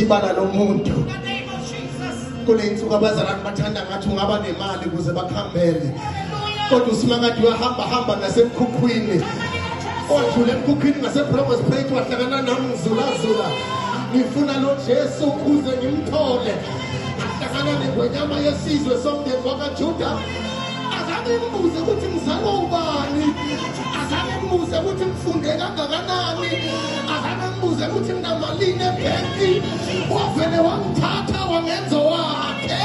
ibala lomuntu kule insuku abazalwane bathanda ngathi ungaba nemali ukuze bakhambele kodwa usimangadi uyahamba ngasemkhukhwini odlule emkhukhwini ngaseProgos Plate wahlangana nami zula ngifuna lo Jesu ukuze ngimthole ahlangana negwenyama yesizwe somndeni wakwaJuda azange ngibuze ukuthi ngizalwa ubani azange ngibuze ukuthi ngifunde kangakanani azange ngibuze ukuthi nginamalini ebhenki wavele wangithatha wangenza wakhe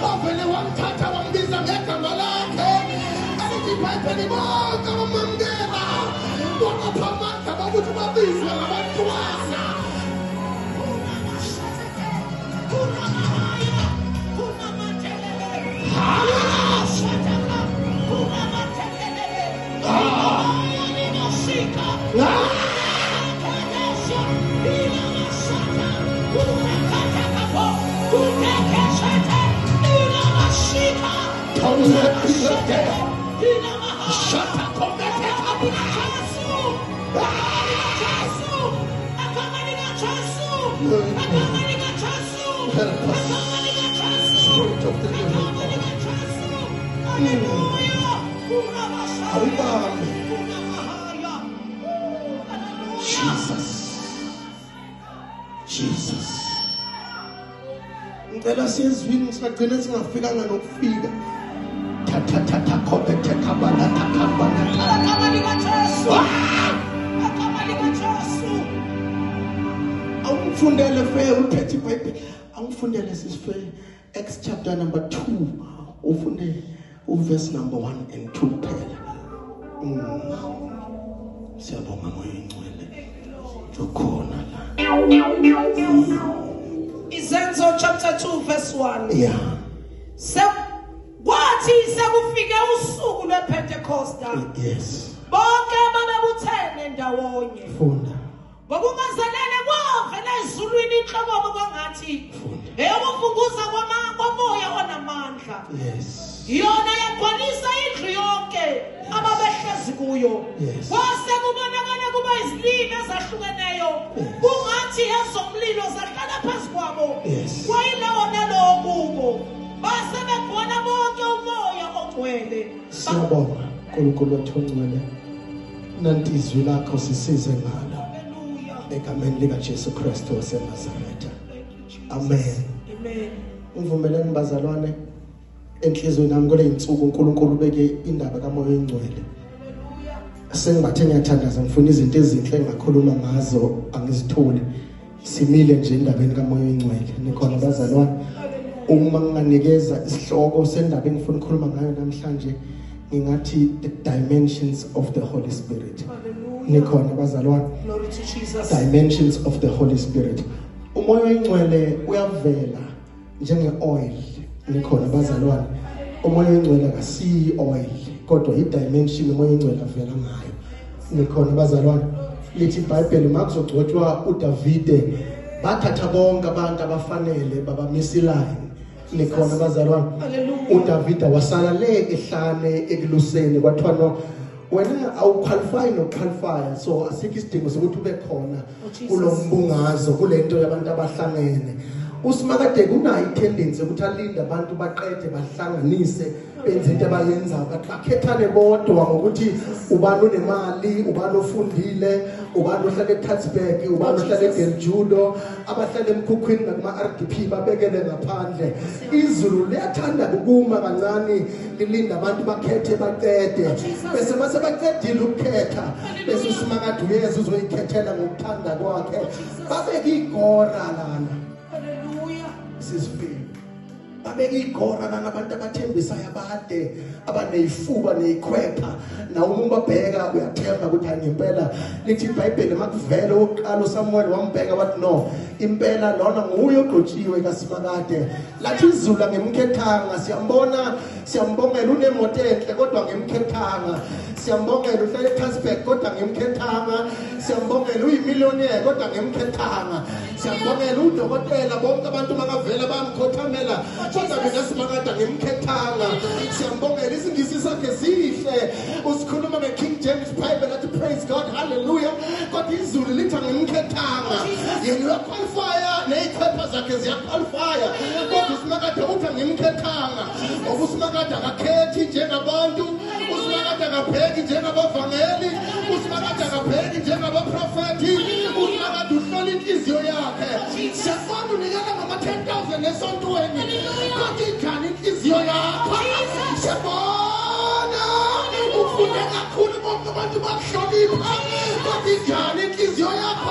wavele wangithatha wangibiza ngegama lakhe alithi iBhayibheli bonke bamamkela wangapha amandla bakuthi babizwe ngabantwana Jesus. Ngicela sizwini sigcine singafikanga nokufika. Thatha khophe thekabana takabana. Akama lika Jesu. Akama lika Jesu. Awufundele fe uphethe iBhayibheli. Awufundele sisife Acts chapter number 2. Ufunde verse number 1 and 2 phela. Siyabonga moya ingcwele. Ukhona la. Izenzo chapter 2 verse 1. Yeah. Kwathi sekufike usuku lwePentecost. Yes. Bonke babebuthene ndawonye. Funda. Ngokungazelele kwavela ezulwini inhlobo kwangathi eyokuvunguza kwamoya onamandla. Yes. Yona yagcwalisa indlu yonke ababehlezi kuyo. Kwase kubonakala kuba izililo ezahlukeneyo kungathi ezomlilo zahlala phansi kwabo. Kwayilawo nalowo kubo base bebona bonke umoya ogcwele. Siyabonga uNkulunkulu wethu ongcwele nanti izwi lakho sisize ngalo egameni lika Jesu Kristu waseNazaretha. Amen. Amen. Uvumelani bazalwane enhlizweni nami kule insuku uNkulunkulu ubeke indaba kamoya oyingcwele. Sengibathe ngiyathandaza ngifuna izinto ezinhle engakhuluma ngazo angizitholi. Simile nje endabeni kamoya oyingcwele. Nikhona bazalwane. Uma nginganikeza isihloko sendaba engifuna ukukhuluma ngayo namhlanje ngingathi the dimensions of the Holy Spirit. Nikhona bazalwane. Glory to Jesus. Dimensions of the Holy Spirit. Umoya oyingcwele uyavela njenge-oil. Nikhona bazalwane. Umoya oyingcwele akasiyi oil kodwa i-dimension umoya oyingcwele avela ngayo. Nikhona bazalwane. Lithi iBhayibheli makuzogcotshwa uDavide bathatha bonke abantu abafanele babamisa iline. Nikhona bazalwane. uDavide wasala le ehlane ekuluseni kwathiwa no wena awuqualify noqualify so asikho isidingo sokuthi ube khona kulombungazo kulento yabantu abahlangene. Usimakade kunayo itendency ukuthi alinde abantu baqede bahlanganise benze into abayenzayo bakhethane bodwa ngokuthi ubani unemali ubani ofundile ubani ohlala eTatsburg ubani ohlala eDeljudo abahlala emkhukhwini nakuma RDP babekele ngaphandle. Izulu liyathanda ukuma kancane lilinda abantu bakhethe baqede bese mase baqedile ukukhetha bese usimakade uyeza uzoyikhethela ngokuthanda kwakhe babeke igora lana. Sisifile babeka igora nabantu abathembisayo abade abaneyifuba neyikhwepha na uma babheka uyathemba ukuthi angempela. Lithi iBhayibheli makuvela oqala uSamuel wambheka wathi no impela lona nguye ogqotshiwe kaSimakade. Lathi izulu ngemkhethanga siyambongela unemoto enhle kodwa ngemkhethanga. Siyambongela uhlala eTatsburg kodwa ngemkhethanga. Siyambongela uyimillionaire kodwa ngemkhethanga. Siyambongela udokotela bonke abantu makavela bamkhothamela kodwa mina Simakade ngemkhethanga. Siyambongela isingisi sakhe sihle usikhuluma ngeKing James Bible athi praise God hallelujah kodwa izulu lithi ngemkhethanga. Yena uyaqualifya neyikhwepha zakhe ziyaqualifya kodwa uSimakade uthi angimkhethanga ngoba uSimakade akakhethi njengabantu uSimakade akabheki njengabavangeli uSimakade akabheki njengabaprofethi uSimakade uhlola inhliziyo yakhe siyafana unikela ngama-10,000 esontweni kodwa injani inhliziyo yakho siyabona ufunde kakhulu bonke abantu bakuhlonipha kodwa injani inhliziyo yakho